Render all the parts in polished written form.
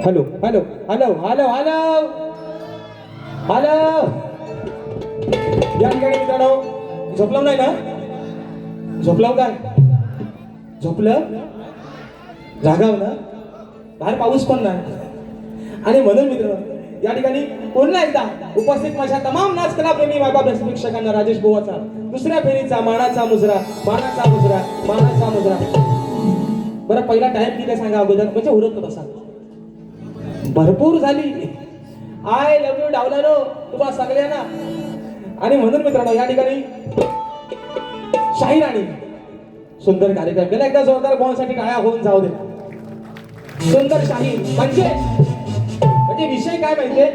Hello hello hello hello hello hello या ठिकाणी मित्रांनो झोपलं नाही ना? झोपलं काय? झोपलं? जागाव ना? बाहेर पाऊस पण नाही. आणि म्हणून मित्रांनो या ठिकाणी पुन्हा एकदा उपस्थित माझ्या तमाम नाच कलाप्रेमी मायबाप प्रेक्षकांना राजेश बुवाचा दुसऱ्या फेरीचा मानाचा मुजरा मानाचा मुजरा मानाचा मुजरा. बरं पहिला टाइम किती सांगा अगोदर म्हणजे उरकत असा भरपूर झाली. आय लव्ह यू डावलानो तुम्हा सगळ्यांना. आणि म्हणून मित्रांनो या ठिकाणी शाहीर आणि सुंदर कार्यक्रम केला. एकदा जोरदार बॉलसाठी टाळ्या होऊन जाऊ दे. सुंदर शाहीर म्हणजे विषय काय माहितीये,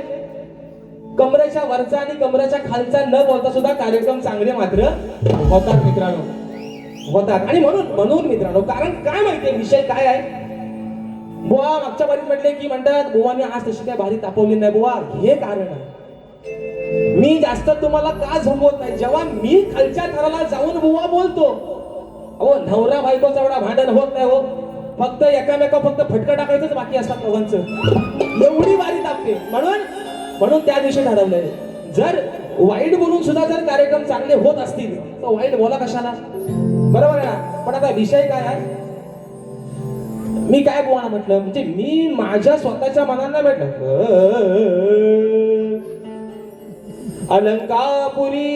कमरेच्या वरचा आणि कमरेच्या खालचा न बोलता सुद्धा कार्यक्रम चांगले मात्र होतात मित्रांनो, होतात. आणि म्हणून मित्रांनो कारण काय माहितीये विषय काय आहे. बुवा मागच्या बारीत म्हटले की म्हणतात बुवाने आज तशी काय भारी तापवली नाही. बुवा हे कारण आहे मी जास्त तुम्हाला का झोपवत नाही. जेव्हा मी खालच्या थराला जाऊन बुवा बोलतो, अहो नवरा बायकोचा एवढा भांडण होत नाही हो. फक्त एकामेका फक्त फटका टाकायचंच बाकी असतात दोघांचं. एवढी बारी तापते. म्हणून त्या दिवशी ठरवलंय जर वाईट बोलून सुद्धा जर कार्यक्रम चांगले होत असतील तर वाईट बोला कशाला, बरोबर आहे ना. पण आता विषय काय आहे, मी काय बुवाना म्हटलं म्हणजे मी माझ्या स्वतःच्या मनाला म्हटलं अलंकापुरी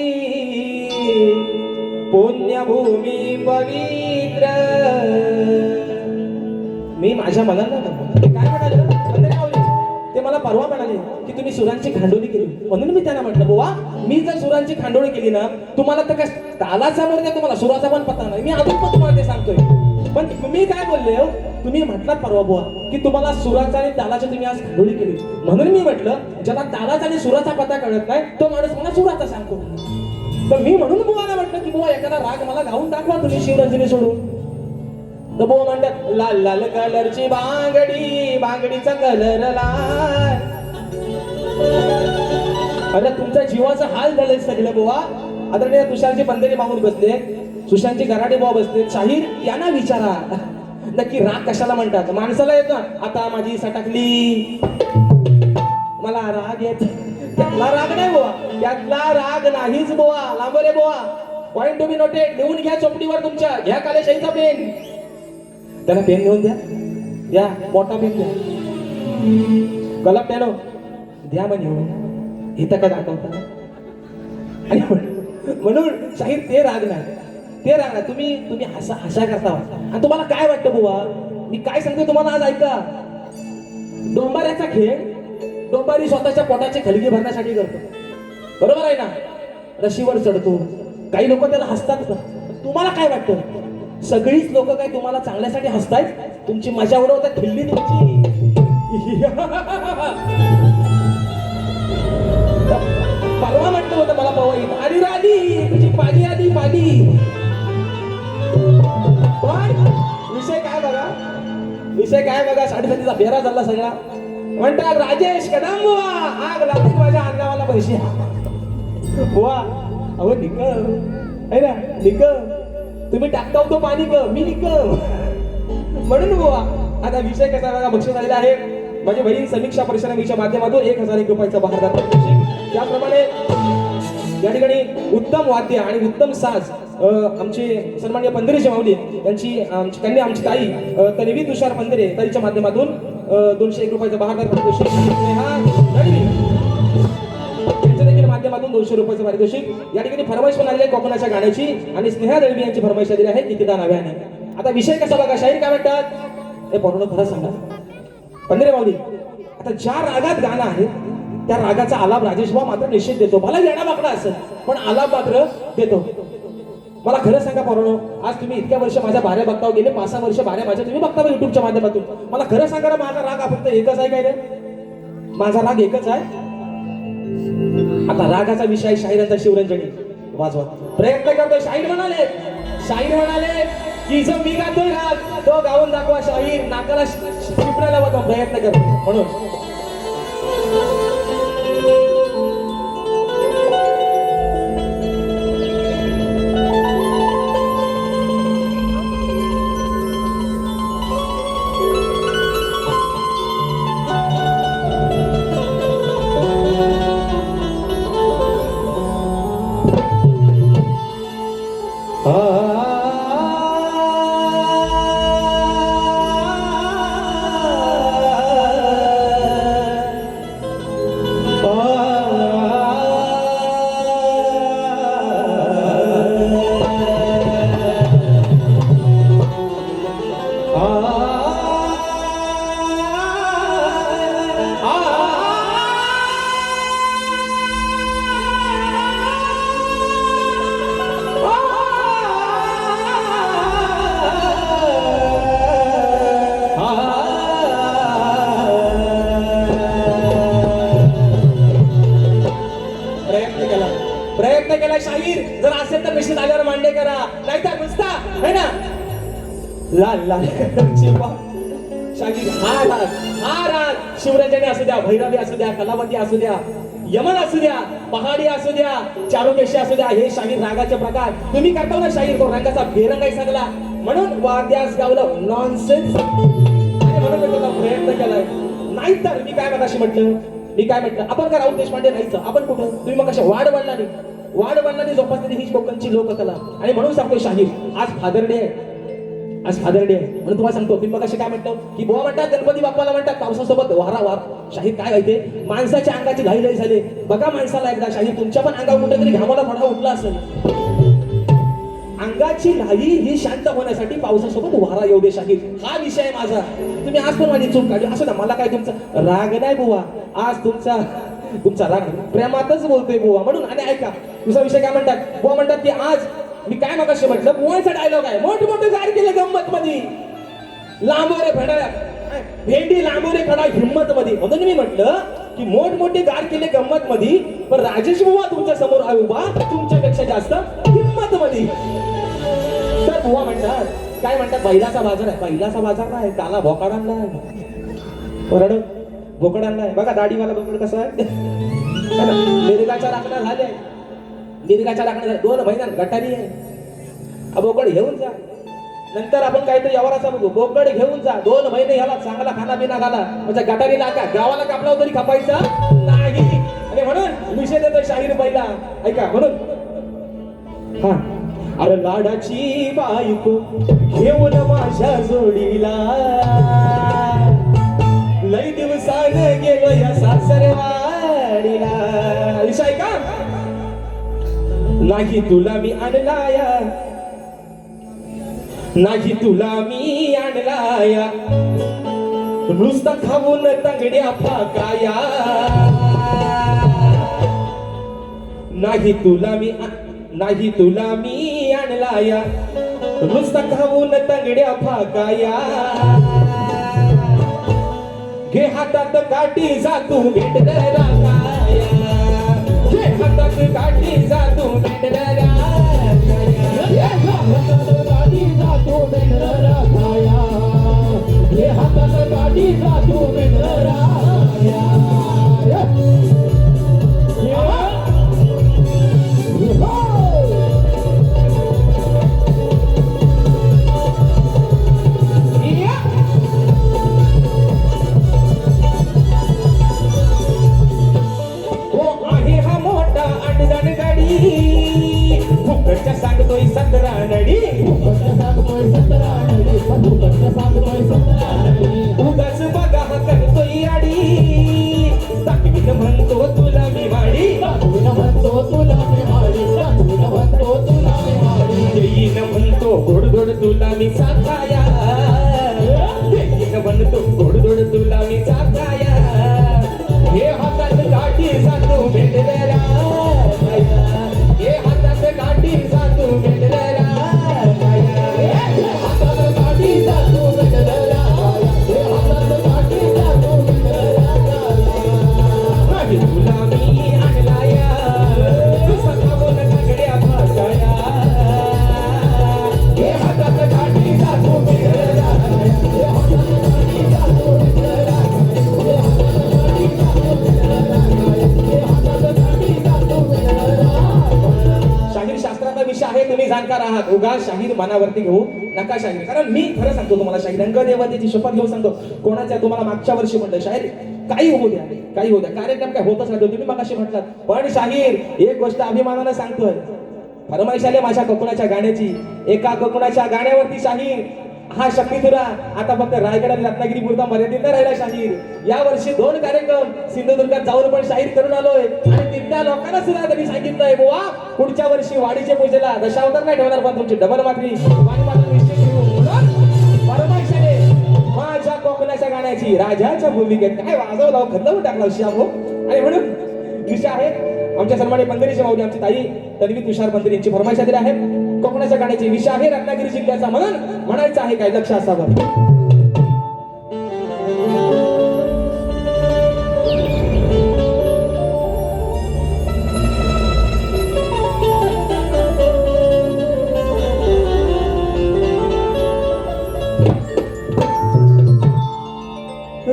पुण्यभूमी पवित्र. मी माझ्या मनाला म्हटलं काय म्हणाले ते मला परवा म्हणाले की तुम्ही सुरांची खांडोळी केली. म्हणून मी त्यांना म्हटलं बुवा मी जर सुरांची खांडोळी केली ना तुम्हाला तर काय तालाचा मोर तुम्हाला सुराचा पण पत्ता नाही. मी अजून पण तुम्हाला ते सांगतोय. पण मी काय बोलले हो, तुम्ही म्हटलात परवा बुवा की तुम्हाला सुराचा आणि तालाची तुम्ही आज खांडोळी केली. म्हणून मी म्हटलं ज्याला तालाचा आणि सुराचा पत्ता कळत नाही तो माणूस मला सुराचा सांगतो. तर मी म्हणून बुवाला म्हटलं की बुवा एखादा राग मला गाऊन दाखवा तुम्ही शिवरंजनी सोडून. तर बुवा म्हणतात लाल लाल कलरची बांगडी बांगडीचा कलर लाल. अरे तुमच्या जीवाचा हाल झालंय सगळं बुवा. आदरणीय तुषारची बंदेरी मागून बसले, सुशांतची गराडे बुवा बसले. शाहीर यांना विचारा नक्की राग कशाला म्हणतात. माणसाला येतो आता माझी सटकली मला राग येत, त्यातला राग नाही बुवा, त्यातला राग नाहीच बुवा. लांबरे बुवा पॉइंट टू बी नोटेड. लिहून घ्या चोपडीवर तुमच्या, घ्या काले शाहीचा पेन. त्याला पेन घेऊन द्या मोठा पेन द्या. कलम पेनो द्या म्हणजे इथं काय दाखवता. आणि म्हणून शाहीर ते राग नाही, ते राग नाही. तुम्ही हसा करता. आणि तुम्हाला काय वाटतं बुवा मी काय सांगतो तुम्हाला आज ऐका. डोंबाऱ्याचा खेळ डोंबारी स्वतःच्या पोटाची खलगी भरण्यासाठी करतो, बरोबर आहे ना. रशीवर चढतो, काही लोक त्याला हसतात. तुम्हाला काय वाटतं सगळीच लोक काय तुम्हाला चांगल्यासाठी हसतायत, तुमची मजा उडवतात खिल्ली तुमची. परवा म्हटलं होतं मला पवईत आली राली तुझी पाली आली पाली. पण विषय काय बघा साडेसातीचा फेरा झाला सगळा. म्हणतात राजेश कदम बुवा आग लागली माझ्या अंगावाला पैसे बुवा. अहो निक आहे ना निक तुम्ही टाकता तो पाणी क मी निक. म्हणून बुवा आता विषय कसा बघा बक्षीस आलेला आहे माझी बहीण समीक्षा परिश्रमीच्या माध्यमातून 1001 रुपयाचा बहारदार पारितोषिक. त्याप्रमाणे या ठिकाणी उत्तम वाद्य आणि उत्तम साज आमचे सन्माननीय पंधरेचे माऊली यांची त्यांनी आमची ताई तन्वी तुषार पंधरे ताईच्या माध्यमातून 201 रुपयाचा बहारदार पारितोषिक. यांच्या देखील माध्यमातून 200 रुपयाचं पारितोषिक. या ठिकाणी फरमाईश पण आलेली आहे कोकणाच्या गाण्याची आणि स्नेहा दळवी यांची फरमाईश दिली आहे कितीदा नव्याने. आता विषय कसा बघा शाहीर काय म्हणतात हे पूर्ण खरं सांगा पंधरे माऊली. आता ज्या रागात गाणं आहे त्या रागाचा आलाप राजेश भाऊ मात्र निश्चित देतो. मला येणा बाकडा असेल पण आलाप मात्र देतो. मला खरं सांगा पोरांनो आज तुम्ही इतक्या वर्ष माझ्या बाऱ्या बघता गेले 5-6 वर्ष बाऱ्या माझ्या तुम्ही बघता युट्यूबच्या माध्यमातून. मला खरं सांगा माझा राग फक्त एकच आहे काय रे, माझा राग एकच आहे. आता रागाचा विषय शाहिरांचा शिवरंजनी वाजवा प्रयत्न करतोय. शाहीर म्हणाले की जो मी गातोय राग तो गाऊन दाखवा. शाहीर नाकाला शिपण्याला वाजवा प्रयत्न करतो. म्हणून प्रयत्न केला शाहीर. जर असेल तर निश्चित आल्यावर मांडे करा, नाहीतर नुसता है ना लाल लाल चिपा शाहीर. हा राग शिवरंजनी असू द्या, भैरवी असू द्या, कलावती असू द्या, यमन असू द्या, पहाडी असू द्या, चारुकेशी असू द्या, हे शाहीर रागाचे प्रकार तुम्ही करता ना. शाहीर तो रंगाचा बेरंगाई सगळा म्हणून वाद्यास गावलं नॉनसेन्स. म्हणून मी तुला प्रयत्न केलाय. नाही तर मी काय मगाशी म्हटलं आपण का राहुल देशपांडे राहायचं. आपण कुठं तुम्ही मग कशा वाढ वडिलांनी जोपासलेली ही कोकणची लोककला. आणि म्हणून सांगतो शाहीर आज फादर डे आहे. म्हणून तुम्हाला सांगतो तुम्ही मग कसे काय म्हणतो की बुवा म्हणतात गणपती बाप्पाला म्हणतात पावसासोबत वारा. शाहीर काय माहितीये माणसाच्या अंगाची घाई झाली. बघा माणसाला एकदा शाहीर तुमच्या पण अंगावर कुठेतरी घामाला थोडा उठला असेल. अंगाची घाई ही शांत होण्यासाठी पावसासोबत वारा येऊ दे शाहीर. हा विषय माझा. तुम्ही आज पण माझी चूक काढली असं ना. मला काय तुमचा राग नाही बुवा. आज तुमचा राग प्रेमातच बोलतोय बुवा म्हणून. आणि ऐका दुसरा विषय काय म्हणतात बुवा म्हणतात की आज मी काय मगाशी म्हटलं बुवाचा डायलॉग आहे. मोठमोठे गाडी केले गंमत मध्ये लांबोरे फडाया भेंडी लांबोरे खडा हिंमत मध्ये. म्हणून मी म्हटलं की मोठमोठे गाड केले गंमत मध्ये पण राजेश बुवा तुमच्या समोर आहे उभा तुमच्यापेक्षा जास्त हिंमत मध्ये. तर बुवा म्हणतात काय म्हणतात बैलाचा बाजार आहे. बैलाचा बाजार नाही काला भोकाड आणलाय. बरड भोकड आणलाय. बघा दाढीवाला भोकड कसा आहे. मिरगाच्या राखण्या झाल्या. 2 महिन्यात गटारी आहे. बोकड घेऊन जा. नंतर आपण काय तर यावराचा बघू. बोकड घेऊन जा 2 महिने ह्याला चांगला खाना पिना घाला म्हणजे गटारीला का गावाला कापला तरी खपायचा नाही. आणि म्हणून विषय देतो शाहीर पहिला ऐका. म्हणून हा अरे लाडाची बायको घेऊन माझ्या जोडीला लई दिवसाने गेलो या सासरवाडीला. विषय का नाही तुला मी आणलाया नुसता खाऊन तंगड्या फाकाया. नाही तुला मी आणलाया नुसता खाऊन तंगड्या फाकाया. घे हातात काठी जातू भेट राखाया. घे हातात काठी जातू भेट राखाया. घे हातात काठी जातू भेट राखाया. घे हातात काठी जातू भेट राखाया. सांगतोय 17 नडी उगाच बघा करतोय आडी. दाखवीन म्हणतो तुला मी वाडी. देईन म्हणतो गोडधोड तुला मी चाकाया. देईन म्हणतो गोडधोड तुला मी चाकाया. हे हातात काठी जातो भेटलेला. हे हातात काठी जातो भेटलेला. हे हातात काठी जातो भेटलेला. हे हातात काठी जातो भेटलेला. नाही तुला मी आणलाया सखावून तगड्या फासाया. हे हातात काठी जातो भेटलेला. हे हातात काठी जातो भेटलेला. हे हातात काठी जातो भेटलेला. हे हातात काठी जातो भेटलेला. शाहीर शास्त्राचा विषय आहे. तुम्ही जाणकार आहात. उगा शाहीर मनावरती घेऊ नका शाहीर. कारण मी खरं सांगतो तुम्हाला शाहीर रंगदेवतेची शपथ घेऊन सांगतो. कोणाच्या तुम्हाला मागच्या वर्षी म्हटलं शाहीर काही होऊ द्या कार्यक्रम काय होतच नाही. तुम्ही मगाशी म्हटलात पण शाहीर एक गोष्ट अभिमानानं सांगतोय. फरमाईश आली माझ्या कोकणाच्या गाण्याची. एका कोकणाच्या गाण्यावरती शाहीर हा शक्ती तुला आता फक्त रायगड आणि रत्नागिरी पुरता मर्यादित न राहिला शाहीर. या वर्षी 2 कार्यक्रम सिंधुदुर्गात जाऊन पण शाहीर करून आलोय. आणि तिथल्या लोकांना सुद्धा त्यांनी सांगितलंय बुवा पुढच्या वर्षी वाडीच्या पूजेला दशावतार नाही ठेवणार पण तुमची डबल मात्री निश्चित करू. फरमाईश आली गाण्याची राजाच्या भूमिकेत काय वाजवला खतलावून टाकला श्याम हो. आणि म्हणून विषय आहे आमच्या सन्मान्य पंधरीची माऊली आमची ताई तन्वी तुषार पंधरी यांची फरमाईश दिली आहे. कोकणाच्या गाण्याची विषय आहे रत्नागिरी जिल्ह्याचा म्हणून म्हणायचं आहे काय लक्ष असावं.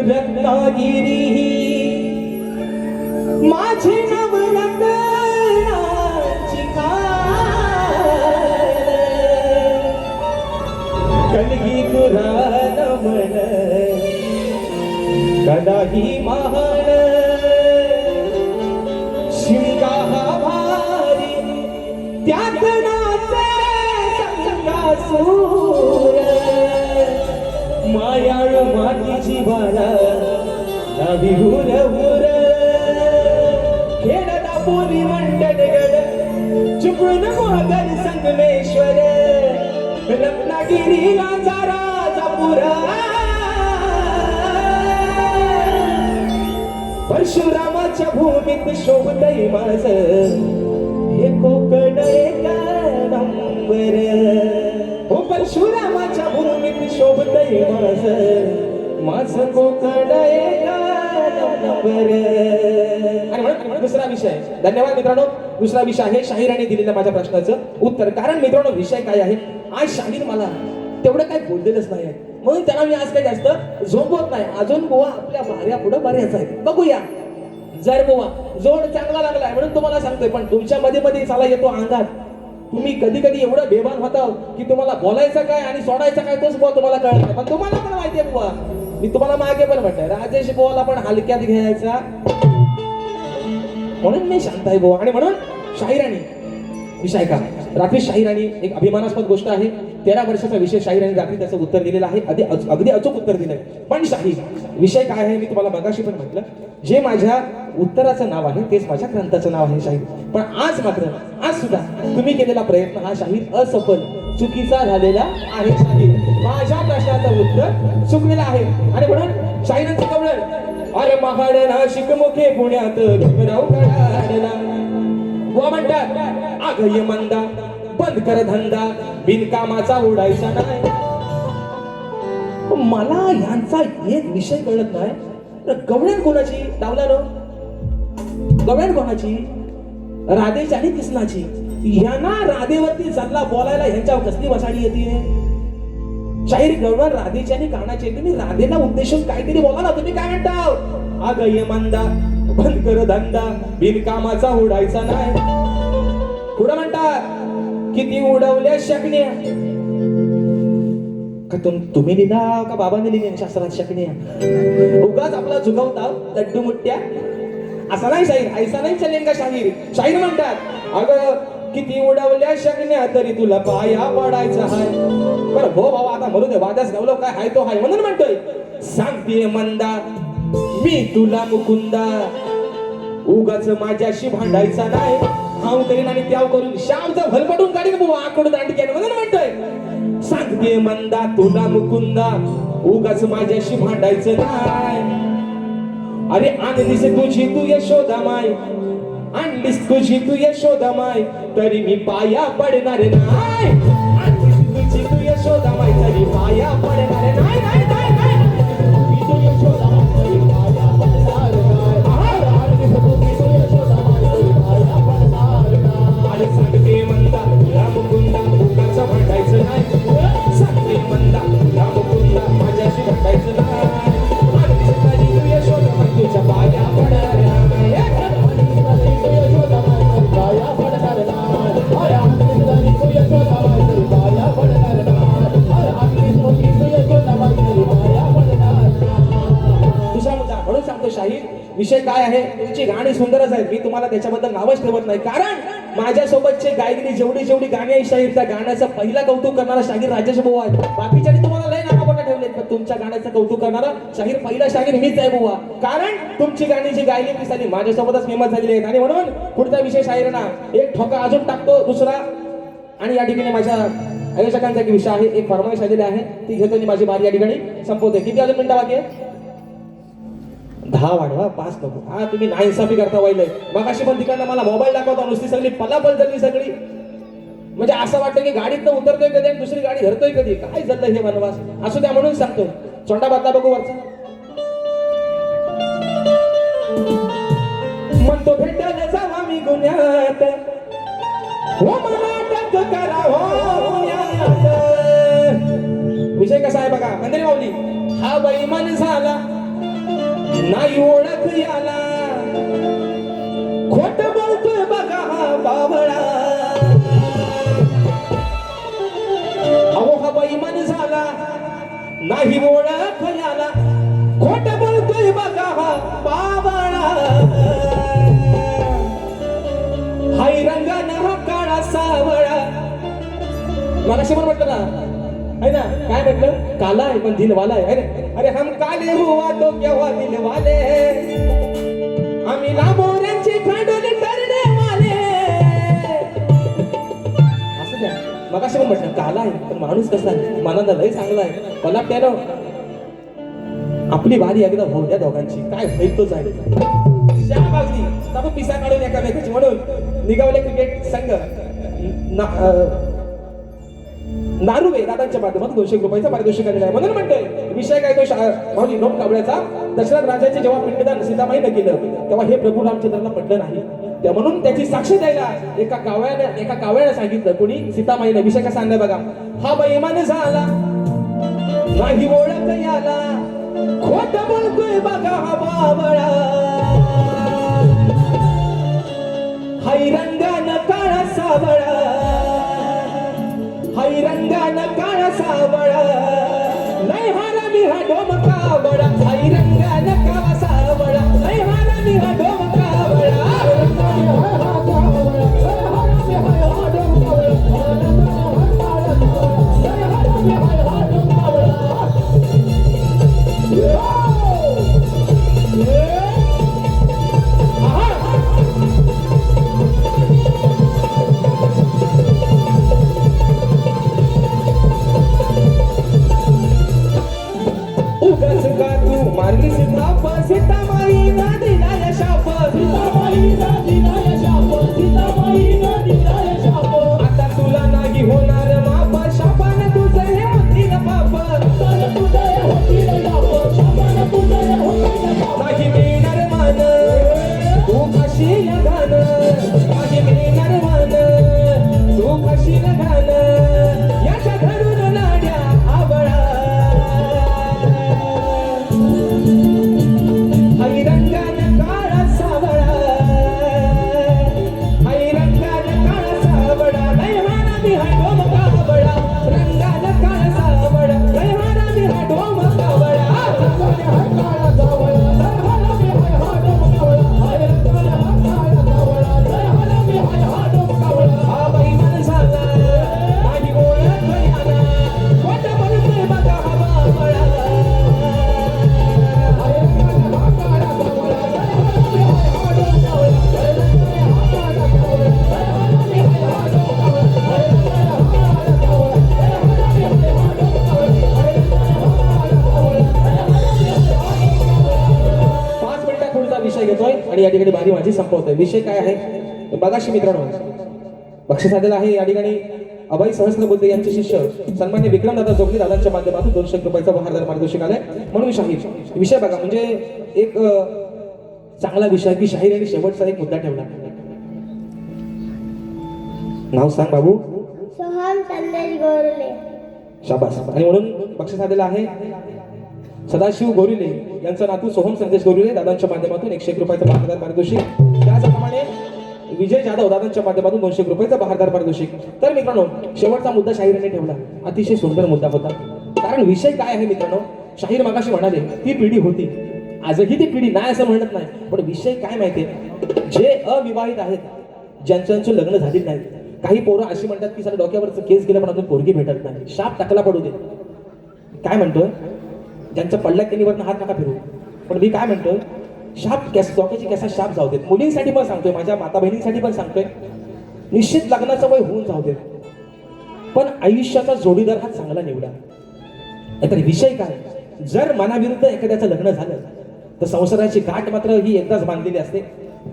रत्नागिरी माझी नवरत्नाची खाण कलगी तुरा नमन कदाही महान शिमगा हा भारी त्यात नाचे संगासूर मायाळ मातीची बाळा नाभी हुर हुर खेळता पोरी मंडळगड चुकून मोगल संगमेश्वर रत्नागिरीला राजा पुरा परशुरामाच्या भूमीत शोभतय माझ हे कोकण एका नंबर. हो परशुरामाच्या भूमीत शोभतय माझं कोकण एका नंबर. आणि म्हणून दुसरा विषय धन्यवाद मित्रांनो. दुसरा विषय आहे शाहिराने दिलेल्या माझ्या प्रश्नाचं उत्तर. कारण मित्रांनो विषय काय आहे आज शाहीर मला तेवढं काय बोललेलंच नाही म्हणून त्यांना मी आज काही जास्त झोपवत नाही. अजून बुवा आपल्या भाऱ्या पुढे बऱ्याच आहेत बघूया. जर बुवा जोड चांगला लागलाय म्हणून तुम्हाला सांगतोय पण तुमच्या मध्ये मध्ये चाला येतो अंगात. तुम्ही कधी कधी एवढं बेभान होता की तुम्हाला बोलायचं काय आणि सोडायचं काय तोच बुवा तुम्हाला कळत नाही. पण तुम्हाला पण माहितीये बुवा मी तुम्हाला मागे पण म्हटलं राजेश बुवाला पण हलक्यात घ्यायचा म्हणून मी शांत आहे बुवा. आणि म्हणून शाहिराणी विषय का रात्री शाहिराणी एक अभिमानास्पद गोष्ट आहे. 13 वर्षाचा विषय शाहिराणी रात्री त्याचं उत्तर दिलेलं आहे. अगदी अचूक उत्तर दिलंय. पण शाहीर विषय काय आहे मी तुम्हाला मगाशी पण म्हटलं जे माझ्या उत्तराचं नाव आहे तेच माझ्या ग्रंथाचं नाव आहे शाहीर. पण आज मात्र आज सुद्धा तुम्ही केलेला प्रयत्न हा शाहीर असफल चुकीचा झालेला आहे. शाहीर माझ्या प्रश्नाचं उत्तर चुकलेलं आहे. आणि म्हणून शाहिरांचं कवळण अरे महाड नाशिक मुखे पुण्यात भीमराव कडाडला व म्हणतात आघय मंदा बंद कर धंदा बिनकामाचा उडायचा नाही. मला यांचा एक विषय कळत नाही. गवळण कोणाची लावला ना गवळण कोणाची राधेची आणि कृष्णाची. यांना राधेवरती चालला बोलायला यांच्यावर कसली वसाडी येते. शाहीर गवळण राधेची आणि कानाची. तुम्ही राधेला उद्देशून काहीतरी बोला ना. तुम्ही काय म्हणता आघय मंदा बंद कर धंदा बिनकामाचा उडायचा नाही. पुढे म्हणतात किती उडवल्या शकण्या का तुम्ही लिहिला का बाबाने लिहिली शास्त्रात शकण्या. उगाच आपला झुकवता लड्डू मुट्ट्या असा नाही शाहीर. ऐसा नाही चलेल का शाहीर. शाहीर म्हणतात अगं किती उडवल्या शकण्या तरी तुला पाया पडायचं हाय. बरं हो बाबा आता म्हणू दे वादास गावलो काय हाय तो हाय म्हणून म्हणतोय सांगते मंदा मी तुला मुकुंदा उगाच माझ्याशी भांडायचा नाही. हाव करीन आणि त्याव करून श्यामचा भलपटून काढीन बुवा आकडून दांडक्याने म्हणून म्हणतोय सांगते मंदा तुला मुकुंदा उगाच माझ्याशी भांडायचं नाही. अरे आणलीस तुझी तू यशोदा माय आणलीस तुझी तू यशोदा माय तरी मी पाया पडणार नाही. आणलीस तुझी तू यशोदा माय तरी पाया पडणार नाही. नाही नाही नाही मी तू यशोदा माय तरी पाया पडणार नाही. आणलीस तुझी तू यशोदा माय तरी पाया पडणार नाही. अरे सांगते मंदा तुला मुकुंदा उगाच भांडायचं नाही. सांगते मंदा तुला मुकुंदा माझ्याशी भांडायचं नाही. आणलीस तरी तू यशोदा माय तुझ्या पाया पडणार नाही. विषय काय आहे तुमची गाणी सुंदरच आहेत. मी तुम्हाला त्याच्याबद्दल नावच ठेवत नाही कारण माझ्यासोबतचे गायिनी जेवढी गाणी आहे शाहीर त्या गाण्याचं पहिला कौतुक करणारा शाहीर राजेश बुवा आहे. बाकीच्यानी तुम्हाला लय नावाबोटा ठेवलेत पण तुमच्या गाण्याचं कौतुक करणारा शाहीर पहिला शाहीर मीच आहे बुवा. कारण तुमची गाणी जी गायली ती साली माझ्यासोबतच फेमस झालेली आहेत. आणि म्हणून पुढचा विषय शाहीरांना एक ठोका अजून टाकतो दुसरा. आणि या ठिकाणी माझ्या आयोजकांचा एक विषय आहे एक फरमाईश आलेली आहे ती घेतो आणि माझी बारी या ठिकाणी संपवते. किती अजून मिनिटं बाकी आहे 10 वाढवा 5 नको. हा तुम्ही नाइन्साफी करता वाईलय. मग अशी पण तिकडनं मला मोबाईल दाखवता नुसती सगळी पलापल झाली सगळी. म्हणजे असं वाटतं की गाडीतनं उतरतोय कधी आणि दुसरी गाडी धरतोय कधी. काय झालं हे वनवास. असू द्या म्हणून सांगतो. चोंडा बातला बघू वरचा. म्हणतो भेटायला जावा मी गुन्ह्यात, हो मला अटक करा हो गुन्ह्यात. विषय कसा आहे बघा मंदिरी माऊली. हा बैमान झाला नाही ओळख याला, खोट बोलतोय बघा हा बावळा. अहो हा बैमान झाला नाही ओळख याला, खोट बोलतोय बघा हा बावळा. हाय रंगानं हा काळा सावळा. मला असे पण म्हटलं ना है ना, काय म्हटलं काला आहे पण दिलवाला आहे ना. अरे हम काले हुआ तो क्या हुआ दिलवाले, आम्ही लांबोऱ्यांचे खांडोले करणे वाले. असं द्या. मग असे पण म्हटलं काला आहे पण माणूस कसा आहे, मनाला लय चांगला आहे. मला त्यानं आपली बारी एकदा होऊ द्या दोघांची. काय होईल तो जाईल. श्या बागली आपण पिसा काढून एकामेकाची म्हणून निघावले क्रिकेट संघ नारुवे दादांच्या माध्यमातून 200 रुपयाचा पारितोषिक आलेला आहे. म्हणून म्हणतोय विषय काय तो भाऊजी नोट कावळ्याचा. दशरथ राजाचे जेव्हा पिंडदान सीतामाईने केलं तेव्हा हे प्रभू रामचंद्रांना पटलं नाही. त्या म्हणून त्याची साक्ष द्यायला एका कावळ्याने सांगितलं. कोणी सीतामाईने. विषय कसा आणलाय बघा. हा बैमान झाला नाही ओळख याला, खोट बोलतोय बघा हा बावळा. हाय रंगानं काळा सावळा, हाय रंगानं काळा सावळा. लय हारामी हा डोम कावळा, हाय रंगानं काळा सावळा. लय हारामी हा डोम कावळा. उगाच का तू मारलीस थाप, सीतामाईला दिलाय शाप. सीतामाईला दिलाय शाप, सीतामाईला दिलाय शाप. आता तुला नाही होणार माप, शापानं तुझं हे होतील पाप. शापानं तुझं हे होतील पाप, शापानं तुझं हे होतील पाप. नाही मिळणार मान तू खाशील घाण, नाही मिळणार मान तू खाशील घाण. याच्या घरून नाड्या आवळा. हाय रंगानं काळा सावळा, हाय रंगानं काळा सावळा. लय हारामी हा डोम कावळा, रंगानं काळा सावळा. लय हारामी हा डोम कावळा. रंगानं हा काळा सावळा, लय हारामी हा डोम कावळा. हाय रंगानं हा काळा सावळा, लय हारामी हा डोम कावळा. हा बैमान झाला नाही ओळख याला, खोट बोलतोय बघा हा बावळा. विषय घेतोय आणि या ठिकाणी बारी माझी संपवतोय. विषय काय आहे बघाशी मित्रांनो. बक्षीस आलेला आहे या ठिकाणी अभय सहस्त्रबुद्धे यांचे शिष्य सन्मान्य विक्रमदादा जोगली दादांच्या माध्यमातून 200 रुपयाचा बहारदार पारितोषिक आलाय. म्हणून शाहीर विषय बघा. म्हणजे एक चांगला विषय की शाहीर आणि शेवटचा एक मुद्दा ठेवला. नाव सांग बाबू. सोहम संदेश गोरले. शाबास. आणि म्हणून बक्षीस आलेला आहे सदाशिव गोरिले यांचा नातू सोहम संदेश गोरिले दादांच्या माध्यमातून 101 रुपयाचा बहारदार पारितोषिक. त्याचप्रमाणे विजय जाधव दादांच्या माध्यमातून 200 रुपयाचा बहारदार पारितोषिक. तर मित्रांनो शेवटचा मुद्दा शाहीराने ठेवला. अतिशय सुंदर मुद्दा होता. कारण विषय काय आहे मित्रांनो. शाहीर मगाशी म्हणाले ती पिढी होती, आजही ती पिढी नाही असं म्हणत नाही. पण विषय काय माहितीये, जे अविवाहित आहेत, ज्यांचं लग्न झालेलं नाही. काही पोरं अशी म्हणतात की सर डोक्यावरचं केस गेलं पण अजून पोरगी भेटत नाही, शाप टाकला पडू दे. काय म्हणतोय, ज्यांचं पडल्यात त्यांनी वरनं हात नका फिरू. पण मी काय म्हणतोय, शाप डोक्याची केसा शाप जाऊ देत. मुलींसाठी पण सांगतोय, माझ्या माता बहिणींसाठी पण सांगतोय, निश्चित लग्नाचं वय होऊन जाऊ देत, पण आयुष्याचा जोडीदार हा चांगला निवडा. तर विषय काय, जर मनाविरुद्ध एखाद्याचं लग्न झालं तर संसाराची गाठ मात्र ही एकदाच बांधलेली असते,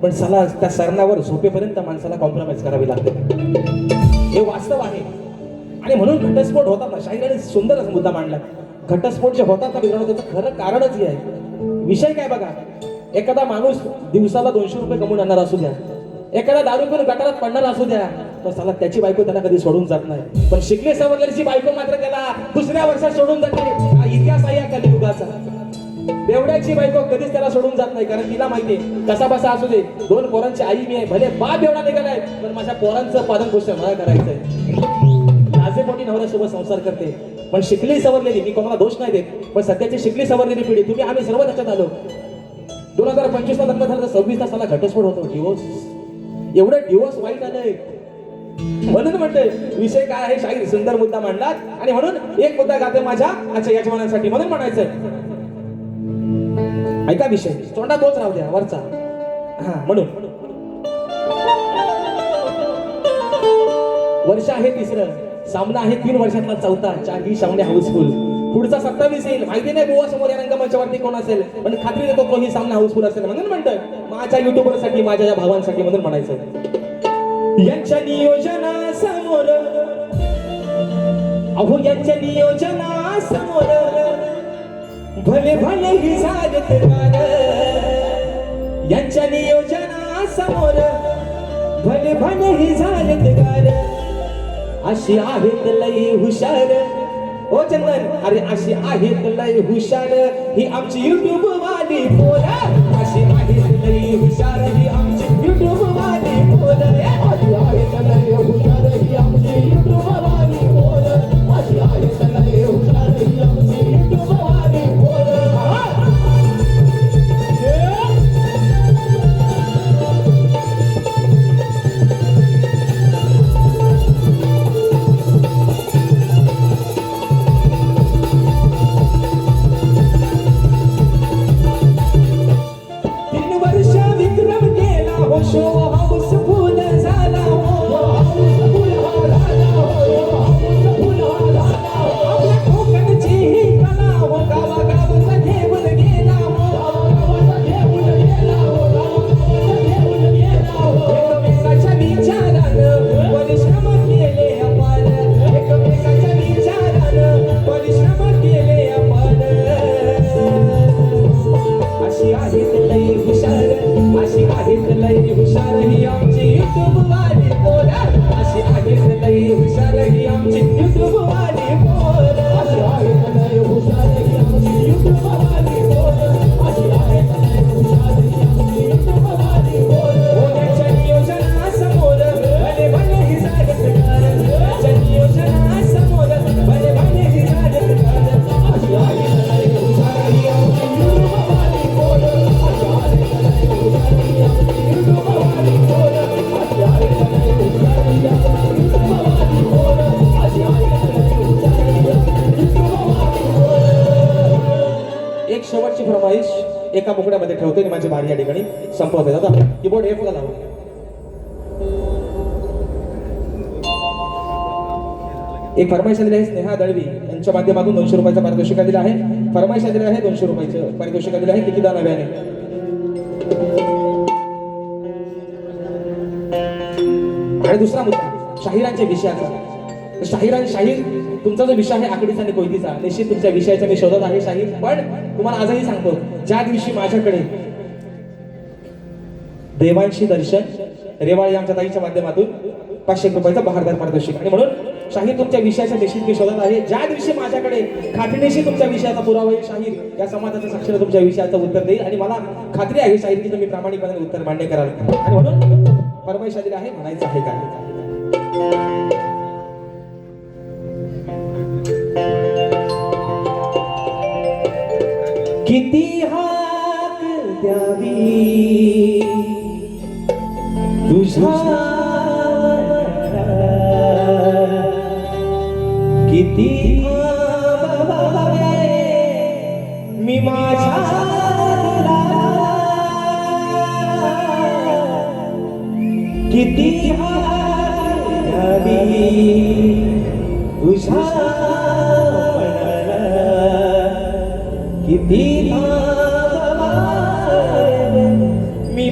पण चला त्या सरणावर झोपेपर्यंत माणसाला कॉम्प्रोमाइज करावी लागते, हे वास्तव आहे. आणि म्हणून घटस्फोट होतात ना, शाहिराने सुंदर असा मुद्दा मांडला. घटस्फोट जे होतात ना मित्रांनो, त्याचं खरं कारणच हे आहे. विषय काय बघा, एखादा माणूस दिवसाला 200 रुपये कमवून आणणार असू द्या, एखादा दारू पिऊन गटारात पडणार असू द्या, तर चला त्याची बायको त्याला कधी सोडून जात नाही. पण शिकले सवरलेली बायको मात्र त्याला दुसऱ्या वर्षात सोडून जाते. हा इतिहास आहे या कलियुगाचा. बेवड्याची बायको कधीच त्याला सोडून जात नाही, कारण तिला माहितीये कसा बसा असू दे, 2 पोरांची आई मी आहे, भले बाप बेवडा निघालाय, पण माझ्या पोरांचं पालन पोषण मला करायचंय. लाजेपोटी नवऱ्यासोबत संसार करते, पण शिकली सवरलेली, मी कोणाला दोष नाही देत, पण सध्याची शिकली सवरलेली पिढी, तुम्ही आम्ही सर्व त्याच्यात आलो. 2025 ला लग्न झालं, 26 तासाला घटस्फोट होतो, डिवोर्स. एवढं डिवोर्स वाईट आलंय. म्हणून म्हणते विषय काय आहे, शाहीर सुंदर मुद्दा मांडलात. आणि म्हणून एक मुद्दा गाते माझ्या आजच्या यजमानांसाठी, म्हणून म्हणायचं ऐका विषय, तोंडा तोच राहू द्या वरचा. हा म्हणून वर्ष आहे 3रं, सामना आहे 3 वर्षातला 4था, 4 ही सामने हाऊसफुल. पुढचा 27 येईल, माहिती नाही बुवा समोर या रंगमंचावरती कोण असेल, पण खात्री देतो तो ही सामना हाऊसफुल असेल. म्हणून म्हणतोय माझ्या युट्यूबरसाठी, माझ्या या भावांसाठी, म्हणून म्हणायचं यांच्या नियोजनासमोर, अहो यांच्या नियोजनासमोर भले भले ही झालेत गार, यांच्या नियोजनासमोर भले भले ही झालेत गार, अशी आहेत लई हुशार. ओ चंदन, अरे अशी आहेत लई हुशार ही आमची युट्यूब वाली पोरं, अशी आहेत लई हुशार ही आमची युट्यूब वाली पोरं, अशी आहेत लई हुशार ही आमची युट्यूब वाली पोरं, अशी आहेत लई हुशार ही आमची युट्यूब वाली पोरं. शो हाऊसफुल झाला हो, हाऊसफुल झाला हो, हाऊसफुल झाला हो. आपल्या कोकणची ही कला हो, गावागावाचा घेऊन गेला हो, गावागावाचा घेऊन गेला हो, गावागावाचा घेऊन गेला हो. एकमेकाच्या विचारानं परिश्रम केले आपण, एकमेकाच्या विचारानं परिश्रम केले आपण. अशी आहेत लई हुशार, अशी आहेत लई हुशार ही आमची युट्यूब वाली पोरं, अशी आहेत लई हुशार ही आमची युट्यूब वाली पोरं, अशी आहेत लई हुशार ही आमची युट्यूब वाली पोरं, अशी आहेत लई हुशार ही आमची युट्यूब वाली पोरं. होण्याच्या नियोजनासमोर भले भले ही झालेत गार, होण्याच्या नियोजनासमोर भले भले ही झालेत गार, अशी आहेत लई हुशार ही आमची युट्यूब वाली पोरं, अशी आहेत लई हुशार ही आमची युट्यूब वाली पोरं, अशी आहेत लई हुशार ही आमची युट्यूब वाली पोरं, अशी आहेत लई हुशार ही आमची युट्यूब वाली पोरं. एक शेवटची फरमाईश एका मुकड्यामध्ये ठेवते आणि माझी बारी या ठिकाणी संपवते. दादा कीबोर्ड F ला लावा. एक फरमाईश आलेली आहे स्नेहा दळवी यांच्या माध्यमातून 200 रुपयाचा पारितोषिक दिला आहे. फरमाईश आलेली आहे 200 रुपयाचं पारितोषिक दिलं आहे. किती दान नव्याने. आणि दुसरा मुद्दा शाहिरांच्या विषयाचा. शाहीर तुमचा जो विषय आहे आकडीचा आणि कोयतीचा, निश्चित तुमच्या विषयाचा मी शोधत आहे शाहीर. पण तुम्हाला आजही सांगतो, ज्या दिवशी माझ्याकडे देवांशी दर्शन रेवाळे आमच्या ताईच्या माध्यमातून 500 रुपयाचा बहारदार पारितोषिक. आणि म्हणून शाहीर तुमच्या विषयाच्या निश्चित मी शोधत आहे. ज्या दिवशी माझ्याकडे खात्रीशी तुमच्या विषयाचा पुरावा येईल, शाहीर या समाजाच्या साक्षीने तुमच्या विषयाचं उत्तर देईल. आणि मला खात्री आहे शाहीर की तुम्ही प्रामाणिकपणे उत्तर मान्य कराल. आणि म्हणून फरमाईश दिली आहे, म्हणायचं आहे काय. किती हाक द्यावी तुझ्या, किती थांबावे मी माझ्या दिला, किती हाक द्यावी तुझ्या मनाला, किती थांबावे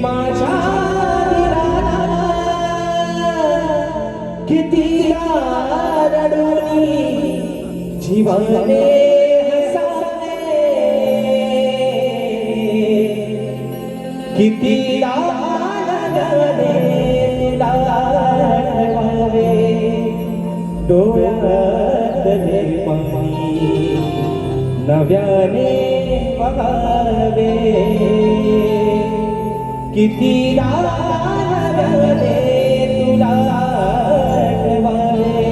माझ्या दिलाला किती रडुनी जीवने हसावे किती डोळ्यातले पाणी नव्याने बघावे किती लागले तुला आठवावे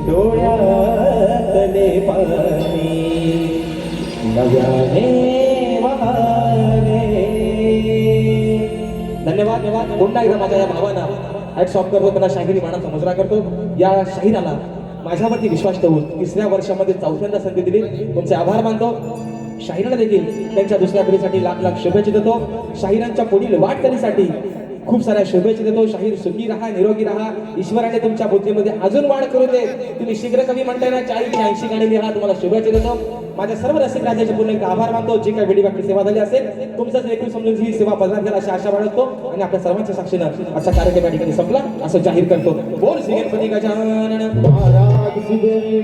डोळ्यातले पाणी नव्याने बघावे. धन्यवाद. पुन्हा एकदा माझ्या या भावांना हॅट्स ऑफ करतो, त्यांना शाहिरी मानाचा मुजरा करतो. या शाहिराला माझ्यावरती विश्वास ठेवून 3ऱ्या वर्षामध्ये 4थ्यांदा संधी दिली. तुमचे आभार मानतो. शाहिराला देखील त्यांच्या दुसऱ्या पिढीसाठी लाख लाख शुभेच्छा देतो. शाहिरांच्या पुढील वाटचालीसाठी खूप साऱ्या शुभेच्छा देतो. शाहीर सुखी राहा, निरोगी राहा. ईश्वराने तुमच्या बुद्धीमध्ये अजून वाढ करू दे. तुम्ही शीघ्र कवी म्हणताय ना, 40-80 गाणी लिहा. तुम्हाला शुभेच्छा देतो. माझ्या सर्व रसिक राजाचे पुन्हा एकदा आभार मानतो. जी काही वेळी बाकी सेवा झाली असेल तुमचंच देखील समजून ही सेवा बदलात गेला अशी आशा बाळगतो आणि आपल्या सर्वांच्या साक्षीनं आजचा कार्यक्रम या ठिकाणी संपला असं जाहीर करतो. बोल श्री गणपती गजानन महाराज की जय.